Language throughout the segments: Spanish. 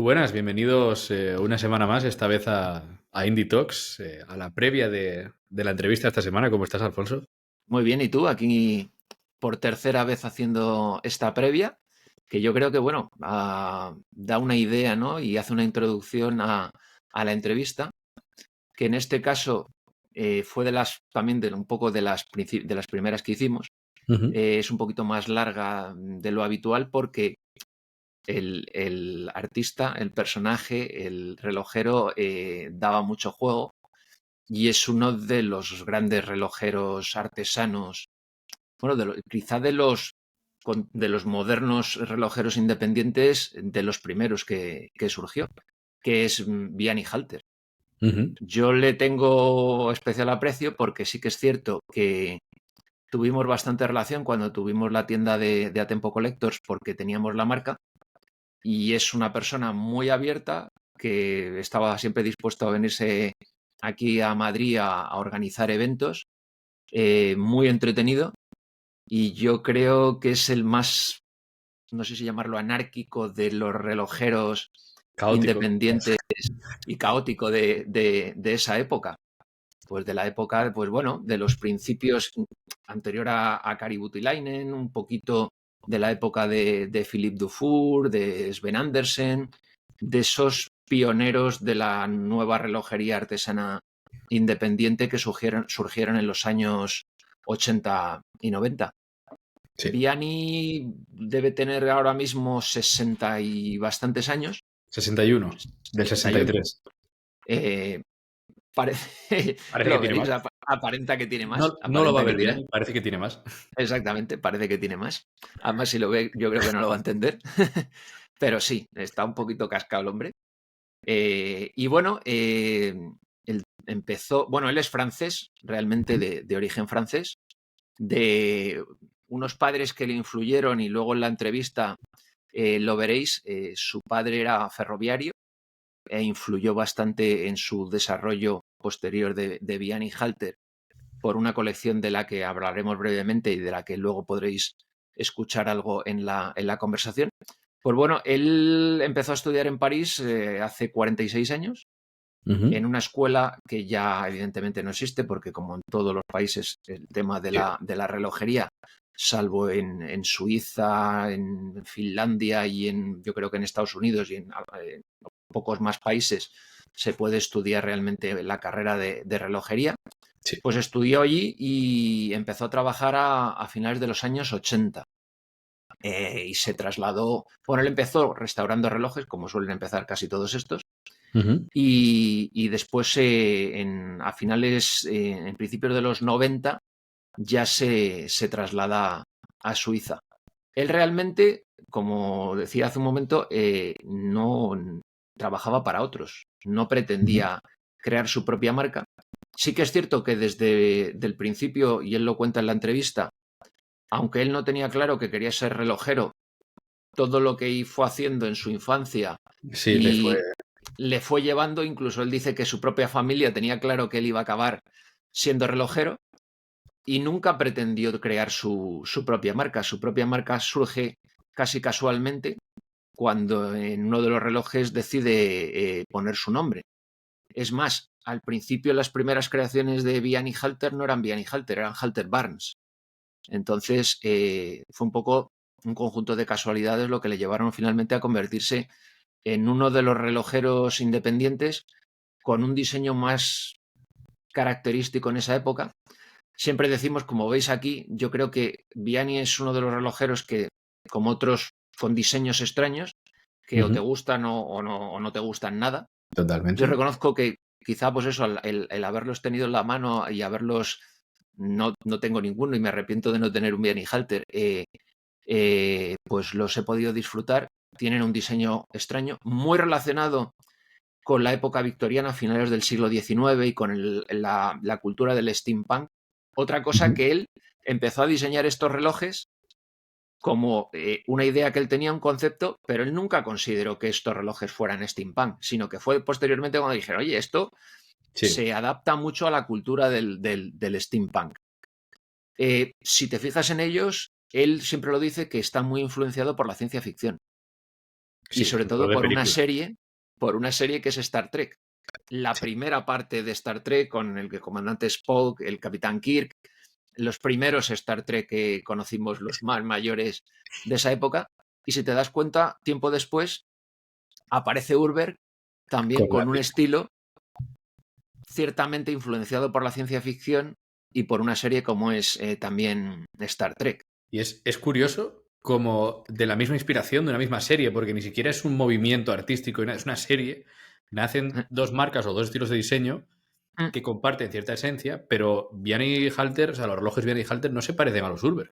buenas, bienvenidos una semana más, esta vez a Indie Talks, a la previa de la entrevista esta semana. ¿Cómo estás, Alfonso? Muy bien, ¿y tú? Aquí por tercera vez haciendo esta previa, que yo creo que, bueno, da una idea, ¿no? Y hace una introducción a la entrevista, que en este caso fue también un poco de las primeras que hicimos. Ujú. Es un poquito más larga de lo habitual porque el artista, el personaje, el relojero daba mucho juego y es uno de los grandes relojeros artesanos, bueno, quizá de los modernos relojeros independientes, de los primeros que surgió, que es Vianney Halter. Ujú. Yo le tengo especial aprecio porque sí que es cierto que tuvimos bastante relación cuando tuvimos la tienda de Atempo Collectors porque teníamos la marca, y es una persona muy abierta que estaba siempre dispuesto a venirse aquí a Madrid a organizar eventos, muy entretenido. Y yo creo que es el más, no sé si llamarlo anárquico, de los relojeros Caótico. independientes y caótico de esa época. Pues de la época, pues bueno, de los principios anterior a Kari Voutilainen, un poquito de la época de Philippe Dufour, de Sven Andersen, de esos pioneros de la nueva relojería artesana independiente que surgieron en los años 80 y 90. Sí, Vianney debe tener ahora mismo 60 y bastantes años, 61 del 61. 63. Eh, parece, Parece que lo tiene veréis, más. aparenta que tiene más, No lo va a aparenta que ver tiene. bien, parece que tiene más. Exactamente, parece que tiene más. Además, si lo ve, yo creo que no lo va a entender. Pero sí, está un poquito cascado el hombre. Y bueno, él empezó, bueno, él es francés, realmente Ujú. de origen francés, de unos padres que le influyeron, y luego en la entrevista lo veréis. Su padre era ferroviario e influyó bastante en su desarrollo posterior de Vianney Halter, por una colección de la que hablaremos brevemente y de la que luego podréis escuchar algo en la conversación. Pues bueno, él empezó a estudiar en París hace 46 años, Ujú. en una escuela que ya evidentemente no existe, porque como en todos los países el tema Sí. de la relojería, salvo en Suiza, en Finlandia y yo creo que en Estados Unidos y en pocos más países, se puede estudiar realmente la carrera de relojería. Sí. Pues estudió allí y empezó a trabajar a finales de los años 80. Y se trasladó, bueno, él empezó restaurando relojes, como suelen empezar casi todos estos, Ujú. y después a finales, en principios de los 90, ya se traslada a Suiza. Él realmente, como decía hace un momento, no trabajaba para otros, no Ujú. pretendía crear su propia marca. Sí que es cierto que desde el principio, y él lo cuenta en la entrevista, aunque él no tenía claro que quería ser relojero, todo lo que fue haciendo en su infancia Sí, le fue. y le fue llevando. Incluso él dice que su propia familia tenía claro que él iba a acabar siendo relojero, y nunca pretendió crear su propia marca. Su propia marca surge casi casualmente cuando en uno de los relojes decide poner su nombre. Es más, al principio las primeras creaciones de Vianney Halter no eran Vianney Halter, eran Halter Barnes. Entonces fue un poco un conjunto de casualidades lo que le llevaron finalmente a convertirse en uno de los relojeros independientes con un diseño más característico en esa época. Siempre decimos, como veis aquí, yo creo que Vianney es uno de los relojeros que, como otros con diseños extraños, que o te Ujú. gustan o no te gustan nada. Yo Totalmente. reconozco que quizá pues eso, el haberlos tenido en la mano y haberlos, no tengo ninguno y me arrepiento de no tener un Vianney Halter, pues los he podido disfrutar. Tienen un diseño extraño, muy relacionado con la época victoriana, finales del siglo XIX, y con la cultura del steampunk. Otra cosa, Ujú. que él empezó a diseñar estos relojes como una idea que él tenía, un concepto, pero él nunca consideró que estos relojes fueran steampunk, sino que fue posteriormente cuando dijeron, oye, esto Sí. se adapta mucho a la cultura del steampunk. Si te fijas en ellos, él siempre lo dice, que está muy influenciado por la ciencia ficción. Y Sí, sobre sobre todo todo de película. por una serie que es Star Trek. La Sí, primera parte de Star Trek con el comandante Spock, el capitán Kirk, los primeros Star Trek que conocimos, los más mayores de esa época. Y si te das cuenta, tiempo después aparece Urber también con la con un estilo ciertamente influenciado por la ciencia ficción y por una serie como es también Star Trek. Y es curioso como de la misma inspiración, de una misma serie, porque ni siquiera es un movimiento artístico, es una serie. Nacen dos marcas o dos estilos de diseño que comparten cierta esencia, pero Vianney y Halter, o sea, los relojes Vianney y Halter no se parecen a los Urber.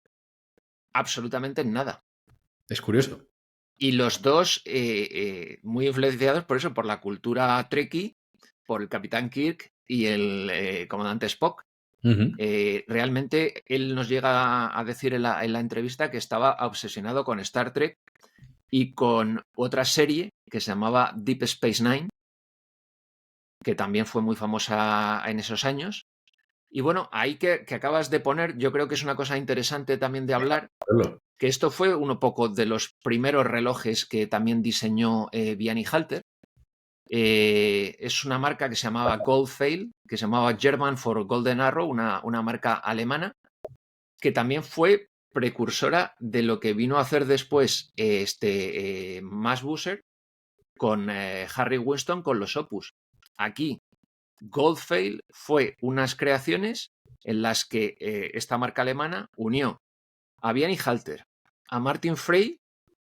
Absolutamente nada. Es curioso. Y los dos muy influenciados por eso, por la cultura Trekkie, por el Capitán Kirk y el comandante Spock. Ujú. Realmente él nos llega a decir en la entrevista que estaba obsesionado con Star Trek y con otra serie que se llamaba Deep Space Nine, que también fue muy famosa en esos años. Y bueno, ahí que acabas de poner, yo creo que es una cosa interesante también de hablar, Verlo. que esto fue uno poco de los primeros relojes que también diseñó Vianney Halter. Es una marca que se llamaba Goldfail, que se llamaba German for Golden Arrow, una marca alemana, que también fue precursora de lo que vino a hacer después Max Busser con Harry Winston con los Opus. Aquí, Goldfail fue unas creaciones en las que esta marca alemana unió a Vianney Halter, a Martin Frey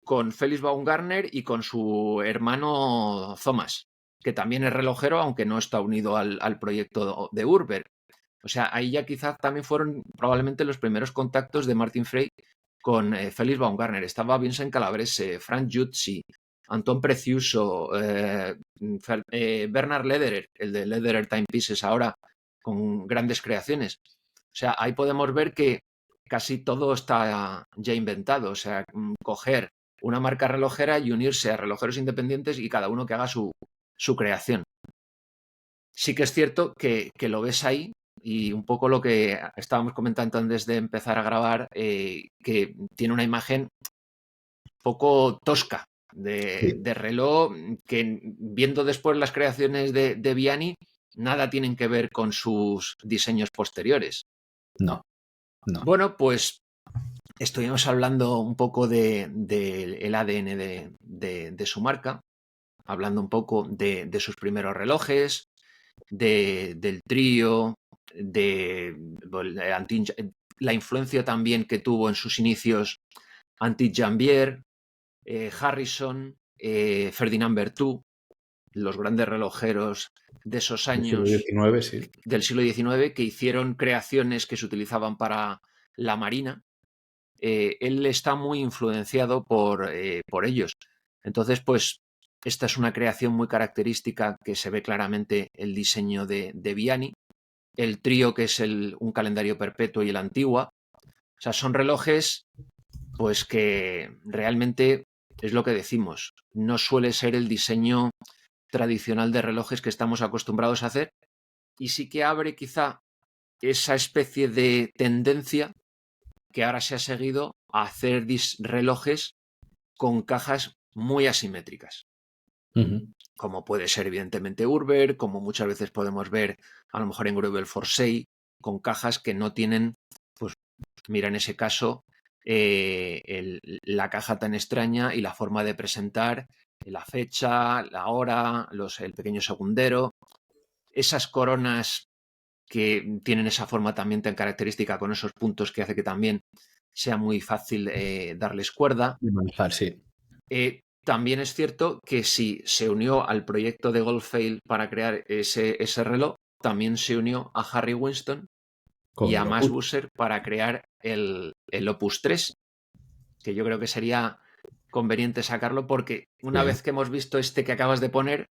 con Felix Baumgartner y con su hermano Thomas, que también es relojero, aunque no está unido al proyecto de Urber. O sea, ahí ya quizás también fueron probablemente los primeros contactos de Martin Frey con Felix Baumgartner. Estaba Vincent Calabrese, Frank Jutsi, Anton Preciuso, Bernard Lederer, el de Lederer Timepieces ahora, con grandes creaciones. O sea, ahí podemos ver que casi todo está ya inventado. O sea, coger una marca relojera y unirse a relojeros independientes y cada uno que haga su creación. Sí que es cierto que lo ves ahí y un poco lo que estábamos comentando antes de empezar a grabar, que tiene una imagen poco tosca Sí. de reloj que viendo después las creaciones de Vianney, nada tienen que ver con sus diseños posteriores. No, no. Bueno, pues estuvimos hablando un poco del ADN de su marca, hablando un poco de sus primeros relojes, del trío, de la influencia también que tuvo en sus inicios Anti-Jambier, Harrison, Ferdinand Berthoud, los grandes relojeros de esos Del siglo años XIX, sí. del siglo XIX que hicieron creaciones que se utilizaban para la marina. Él está muy influenciado por ellos. Entonces, pues, esta es una creación muy característica que se ve claramente el diseño de Vianney, el trío que es un calendario perpetuo y el antigua. O sea, son relojes, pues que realmente es lo que decimos, no suele ser el diseño tradicional de relojes que estamos acostumbrados a hacer y sí que abre quizá esa especie de tendencia que ahora se ha seguido a hacer relojes con cajas muy asimétricas, Ujú. como puede ser evidentemente Urber, como muchas veces podemos ver a lo mejor en Greubel Forsey, con cajas que no tienen, pues mira en ese caso, la caja tan extraña y la forma de presentar, la fecha, la hora, el pequeño segundero, esas coronas que tienen esa forma también tan característica con esos puntos que hace que también sea muy fácil darles cuerda. De manejar, sí. También es cierto que si se unió al proyecto de Goldfail para crear ese reloj, también se unió a Harry Winston y Con a el Max Opus. Busser para crear el Opus 3, que yo creo que sería conveniente sacarlo porque una Sí. vez que hemos visto este que acabas de poner,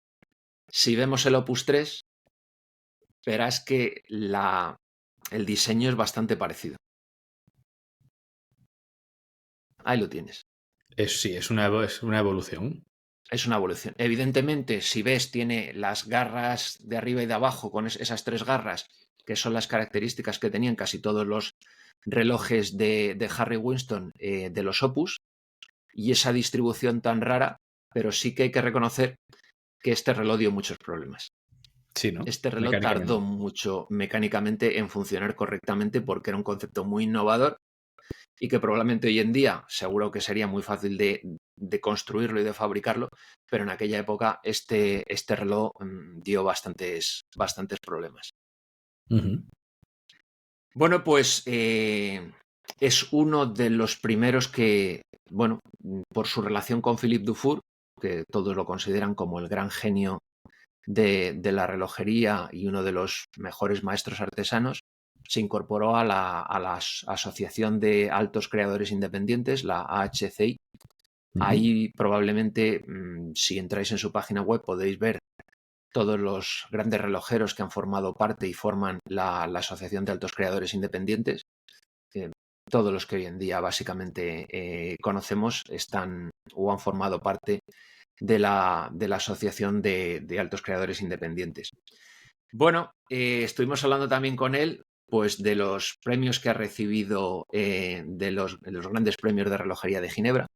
si vemos el Opus 3, verás que el diseño es bastante parecido. Ahí lo tienes. Sí, es una evolución. Es una evolución. Evidentemente, si ves, tiene las garras de arriba y de abajo con esas tres garras, que son las características que tenían casi todos los relojes de Harry Winston de los Opus, y esa distribución tan rara, pero sí que hay que reconocer que este reloj dio muchos problemas. Sí, ¿no? Este reloj Mecánicamente. tardó mucho mecánicamente en funcionar correctamente porque era un concepto muy innovador y que probablemente hoy en día seguro que sería muy fácil de construirlo y de fabricarlo, pero en aquella época este reloj dio bastantes problemas. Ujú. Bueno, pues es uno de los primeros que, bueno, por su relación con Philippe Dufour, que todos lo consideran como el gran genio de la relojería y uno de los mejores maestros artesanos, se incorporó a la Asociación de Altos Creadores Independientes, la AHCI. Ahí probablemente, si entráis en su página web, podéis ver todos los grandes relojeros que han formado parte y forman la Asociación de Altos Creadores Independientes. Todos los que hoy en día básicamente conocemos están o han formado parte de la Asociación de Altos Creadores Independientes. Bueno, estuvimos hablando también con él pues de los premios que ha recibido de los grandes premios de relojería de Ginebra.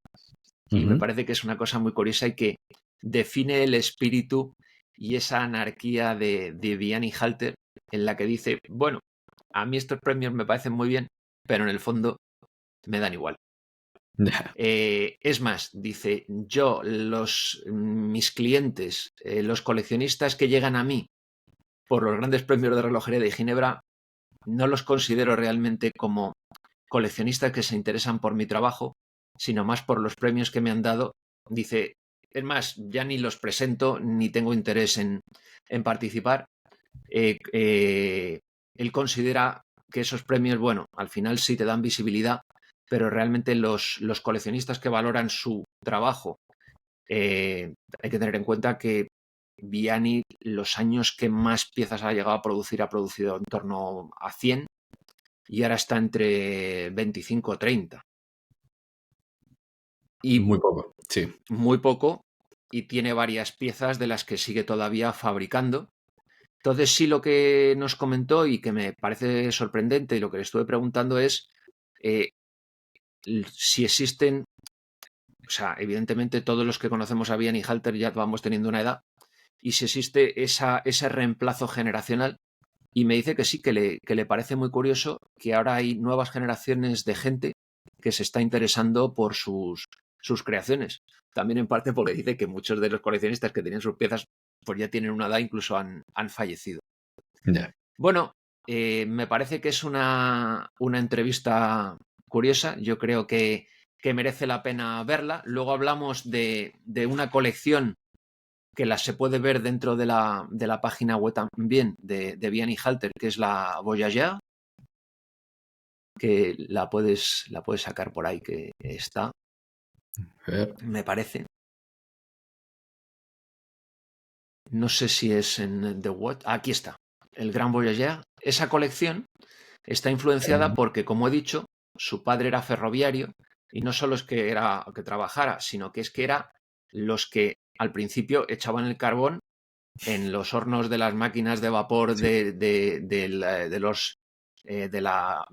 Y me parece que es una cosa muy curiosa y que define el espíritu y esa anarquía de Vianney Halter, en la que dice, bueno, a mí estos premios me parecen muy bien, pero en el fondo me dan igual. Es más, dice, mis clientes, los coleccionistas que llegan a mí por los grandes premios de relojería de Ginebra, no los considero realmente como coleccionistas que se interesan por mi trabajo, sino más por los premios que me han dado. Dice, es más, ya ni los presento ni tengo interés en participar. Él considera que esos premios, bueno, al final sí te dan visibilidad, pero realmente los coleccionistas que valoran su trabajo, hay que tener en cuenta que Vianney, los años que más piezas ha llegado a producir, ha producido en torno a 100 y ahora está entre 25 o 30. Y muy poco, sí. Muy poco, y tiene varias piezas de las que sigue todavía fabricando. Entonces sí, lo que nos comentó y que me parece sorprendente y lo que le estuve preguntando es si existen, o sea, evidentemente todos los que conocemos a Vianney Halter ya vamos teniendo una edad, y si existe ese reemplazo generacional. Y me dice que sí, que le parece muy curioso que ahora hay nuevas generaciones de gente que se está interesando por sus creaciones. También en parte porque dice que muchos de los coleccionistas que tenían sus piezas pues ya tienen una edad, incluso han fallecido. Yeah. Bueno, me parece que es una entrevista curiosa. Yo creo que merece la pena verla. Luego hablamos de una colección que se puede ver dentro de la página web también de Vianney Halter, que es la Voyageur, que la puedes sacar por ahí, que está, me parece. No sé si es en The What. Aquí está, el Gran Voyageur. Esa colección está influenciada porque, como he dicho, su padre era ferroviario y no solo es que trabajara, sino que es que era los que al principio echaban el carbón en los hornos de las máquinas de vapor Sí. de la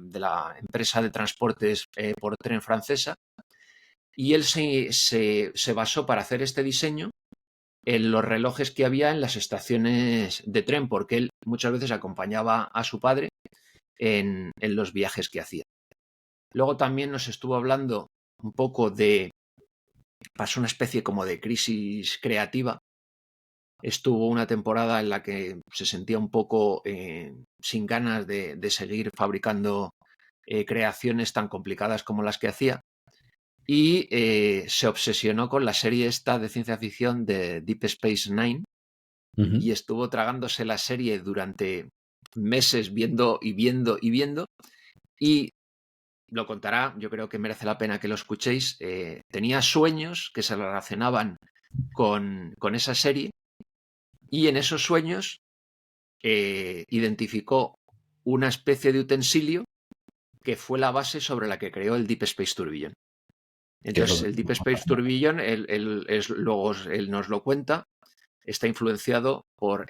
empresa de transportes por tren francesa, y él se basó para hacer este diseño en los relojes que había en las estaciones de tren, porque él muchas veces acompañaba a su padre en los viajes que hacía. Luego también nos estuvo hablando un poco pasó una especie como de crisis creativa. Estuvo una temporada en la que se sentía un poco sin ganas de seguir fabricando creaciones tan complicadas como las que hacía, y se obsesionó con la serie esta de ciencia ficción de Deep Space Nine, y estuvo tragándose la serie durante meses viendo y viendo y viendo, y lo contará, yo creo que merece la pena que lo escuchéis. Tenía sueños que se relacionaban con esa serie, y en esos sueños identificó una especie de utensilio que fue la base sobre la que creó el Deep Space Tourbillon. Entonces, el Deep Space Tourbillon, luego él nos lo cuenta, está influenciado por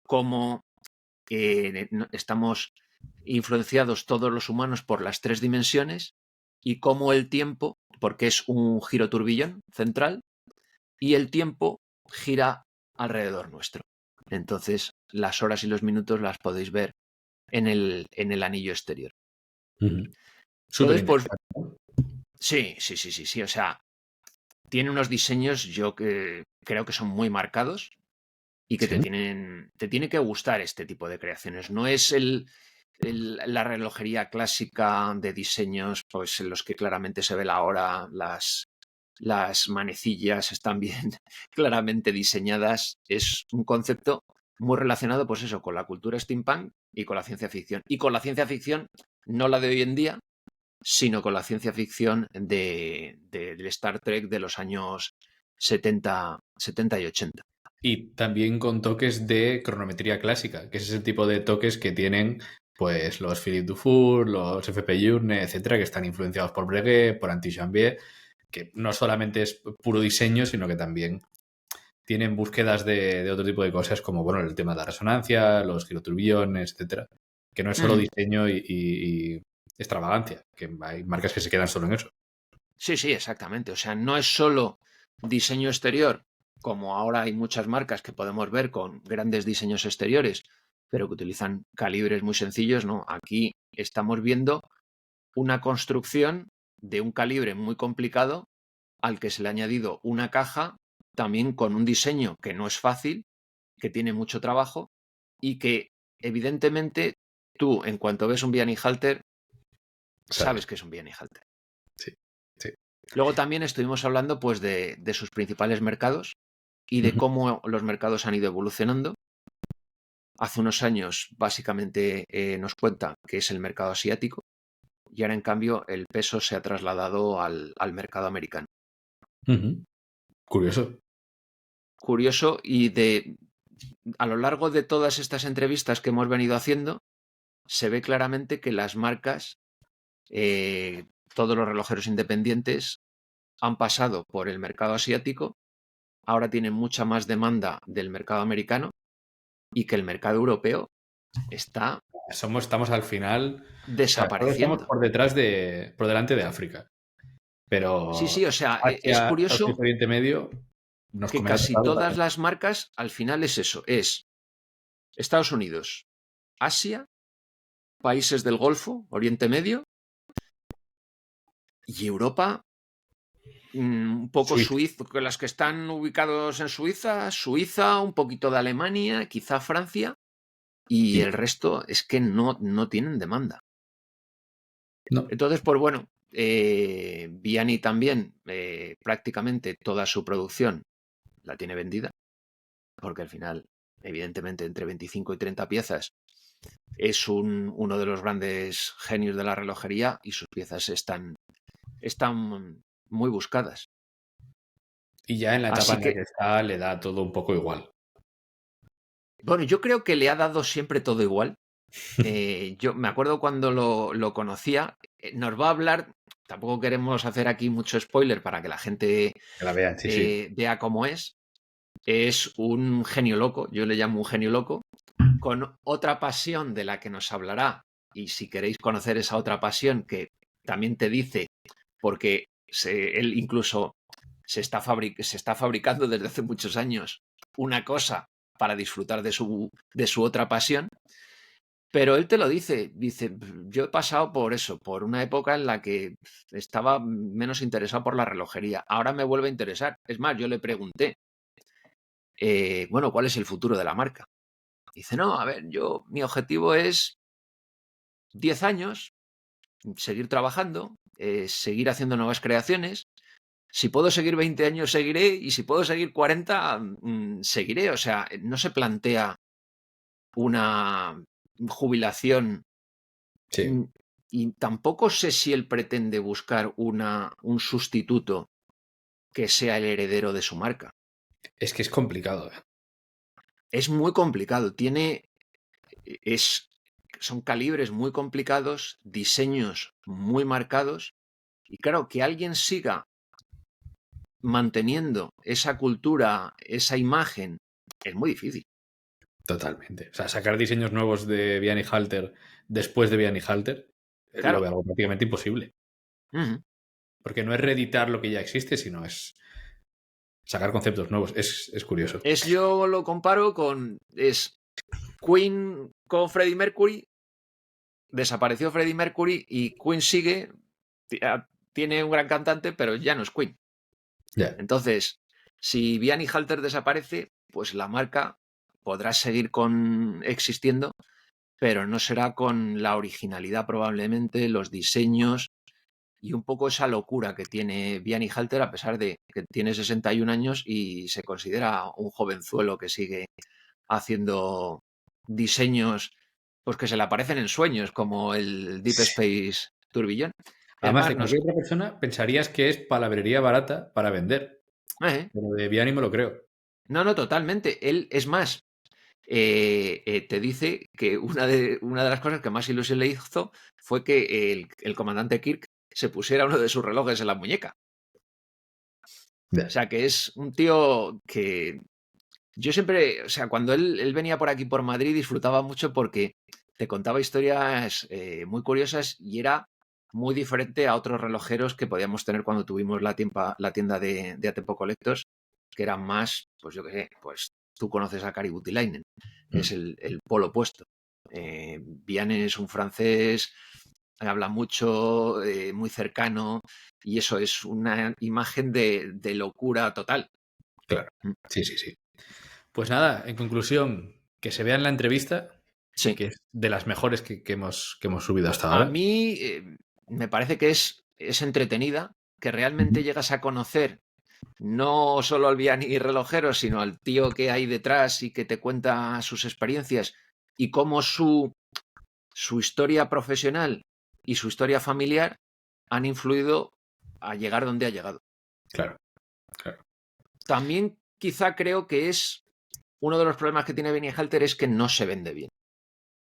cómo estamos influenciados todos los humanos por las 3 dimensiones, y cómo el tiempo, porque es un giroturbillón central, y el tiempo gira alrededor nuestro. Entonces, las horas y los minutos las podéis ver en el anillo exterior. Súper Entonces, pues, interesante, ¿no? sí. O sea, tiene unos diseños yo que creo que son muy marcados y que Sí. te tiene que gustar este tipo de creaciones. No es la relojería clásica de diseños, pues en los que claramente se ve la hora, las manecillas están bien claramente diseñadas. Es un concepto muy relacionado, pues eso, con la cultura steampunk y con la ciencia ficción. Y con la ciencia ficción, no la de hoy en día, sino con la ciencia ficción del Star Trek de los años 70 y 80. Y también con toques de cronometría clásica, que es ese tipo de toques que tienen pues los Philippe Dufour, los FP Journe, etcétera, que están influenciados por Breguet, por Antichambier, que no solamente es puro diseño, sino que también tienen búsquedas de otro tipo de cosas, como bueno, el tema de la resonancia, los giroturbiones, etcétera, que no es solo diseño y extravagancia, que hay marcas que se quedan solo en eso. Sí, exactamente. O sea, no es solo diseño exterior, como ahora hay muchas marcas que podemos ver con grandes diseños exteriores, pero que utilizan calibres muy sencillos, ¿no? Aquí estamos viendo una construcción de un calibre muy complicado al que se le ha añadido una caja también con un diseño que no es fácil, que tiene mucho trabajo y que evidentemente tú, en cuanto ves un Vianney Halter, ¿Sabes? sabes que es un Vianney Halter. Sí, sí. Luego también estuvimos hablando pues de sus principales mercados y de cómo los mercados han ido evolucionando. Hace unos años básicamente nos cuenta que es el mercado asiático y ahora en cambio el peso se ha trasladado al mercado americano. Curioso. Curioso y a lo largo de todas estas entrevistas que hemos venido haciendo se ve claramente que las marcas, todos los relojeros independientes han pasado por el mercado asiático, ahora tienen mucha más demanda del mercado americano y que el mercado europeo está Estamos al final, o sea, solo estamos desapareciendo. por delante de África, Sí, pero o sea, es Asia, Estados curioso Unidos, Oriente Medio nos que comerá casi pesado todas también. las marcas al final es eso, es Estados Unidos, Asia, países del Golfo, Oriente Medio y Europa, un poco Suiza. Suiza, las que están ubicados en Suiza, un poquito de Alemania, quizá Francia, y Y el resto es que no tienen demanda. no, Entonces, pues bueno, Vianney también prácticamente toda su producción la tiene vendida, porque al final, evidentemente, entre 25 y 30 piezas es uno de los grandes genios de la relojería y sus piezas están muy buscadas. y ya en la etapa Así en la que, que está le da todo un poco igual. bueno, yo creo que le ha dado siempre todo igual. Yo me acuerdo cuando lo conocía, nos va a hablar, tampoco queremos hacer aquí mucho spoiler para que la gente Que la vean, sí, sí. vea cómo es un genio loco, yo le llamo un genio loco, con otra pasión de la que nos hablará, y si queréis conocer esa otra pasión que también te dice, porque él incluso se está fabricando desde hace muchos años una cosa para disfrutar de su otra pasión, pero él te lo dice, yo he pasado por eso, por una época en la que estaba menos interesado por la relojería, ahora me vuelve a interesar. Es más, yo le pregunté, bueno, ¿cuál es el futuro de la marca? Dice, no, a ver, mi objetivo es 10 años, seguir trabajando, seguir haciendo nuevas creaciones. Si puedo seguir 20 años, seguiré, y si puedo seguir 40, seguiré. O sea, no se plantea una jubilación. Sí. Mm, Y tampoco sé si él pretende buscar un sustituto que sea el heredero de su marca. Es que es complicado, ¿eh? Es muy complicado. Es, son calibres muy complicados, diseños muy marcados. Y claro, que alguien siga manteniendo esa cultura, esa imagen, es muy difícil. Totalmente. O sea, sacar diseños nuevos de Vianney Halter después de Vianney Halter lo Claro, veo algo prácticamente imposible. Porque no es reeditar lo que ya existe, sino es sacar conceptos nuevos. Es curioso. Yo lo comparo con... Es Queen con Freddie Mercury, desapareció Freddie Mercury y Queen sigue, tiene un gran cantante, pero ya no es Queen. Yeah. Entonces, si Vianney Halter desaparece, pues la marca podrá seguir existiendo, pero no será con la originalidad probablemente, los diseños y un poco esa locura que tiene Vianney Halter, a pesar de que tiene 61 años y se considera un jovenzuelo que sigue haciendo diseños pues que se le aparecen en sueños, como el Deep Space Tourbillon. Además, de cualquier otra persona pensarías que es palabrería barata para vender. Pero de Vianney me lo creo. No, totalmente. Él, es más, te dice que una de las cosas que más ilusión le hizo fue que el comandante Kirk se pusiera uno de sus relojes en la muñeca. Yeah. O sea, que es un tío que yo siempre, o sea, cuando él venía por aquí, por Madrid, disfrutaba mucho porque te contaba historias muy curiosas y era muy diferente a otros relojeros que podíamos tener cuando tuvimos la tienda de Atempo Collectors, que eran más, pues yo qué sé, pues tú conoces a Kari Voutilainen, es el polo opuesto. Vianney es un francés, habla mucho, muy cercano, y eso es una imagen de locura total. Claro, sí. Pues nada, en conclusión, que se vea en la entrevista, sí, que es de las mejores que hemos subido hasta ahora. A mí me parece que es entretenida, que realmente llegas a conocer no solo al Vianney relojero, sino al tío que hay detrás y que te cuenta sus experiencias y cómo su historia profesional y su historia familiar han influido a llegar donde ha llegado. Claro. También quizá creo que es uno de los problemas que tiene Vianney Halter es que no se vende bien.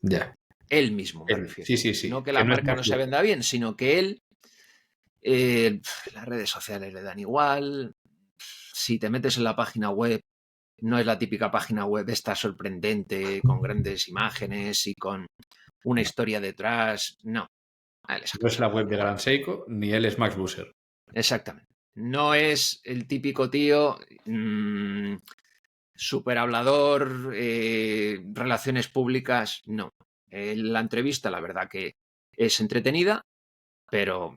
Ya. Él mismo, me refiero. Sí. No que la marca no se venda bien, sino que él, las redes sociales le dan igual. Si te metes en la página web, no es la típica página web esta sorprendente, con grandes imágenes y con una historia detrás. No. No es la web de Gran Seiko, ni él es Max Busser. Exactamente. No es el típico tío súper hablador, relaciones públicas, no. La entrevista, la verdad que es entretenida, pero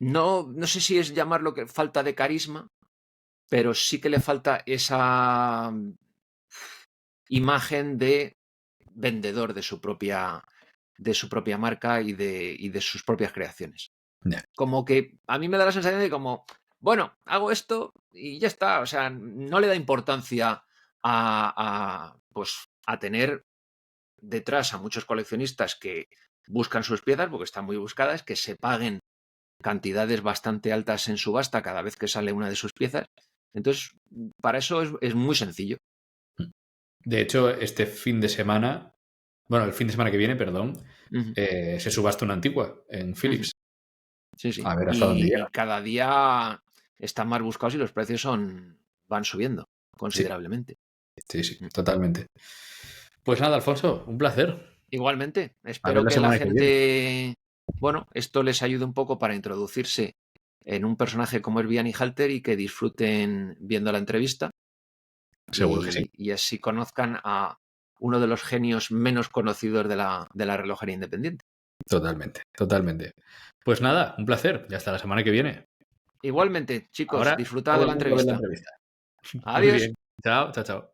no sé si es llamarlo que falta de carisma, pero sí que le falta esa imagen de vendedor de su propia marca y de sus propias creaciones. Yeah. Como que a mí me da la sensación de como, bueno, hago esto y ya está. O sea, no le da importancia a tener detrás a muchos coleccionistas que buscan sus piezas porque están muy buscadas, que se paguen cantidades bastante altas en subasta cada vez que sale una de sus piezas. Entonces, para eso es muy sencillo. De hecho, este fin de semana, bueno, el fin de semana que viene, perdón, se subasta una antigua en Philips. Sí. A ver hasta dónde llega. Y cada día están más buscados y los precios van subiendo considerablemente. Sí, totalmente. Pues nada, Alfonso, un placer. Igualmente, espero que la gente, bueno, esto les ayude un poco para introducirse en un personaje como es Vianney Halter y que disfruten viendo la entrevista. Seguro que sí. Y así conozcan a uno de los genios menos conocidos de la relojería independiente. Totalmente. Pues nada, un placer. Y hasta la semana que viene. Igualmente, chicos, disfrutad de la entrevista. Muy Adiós. bien. Chao.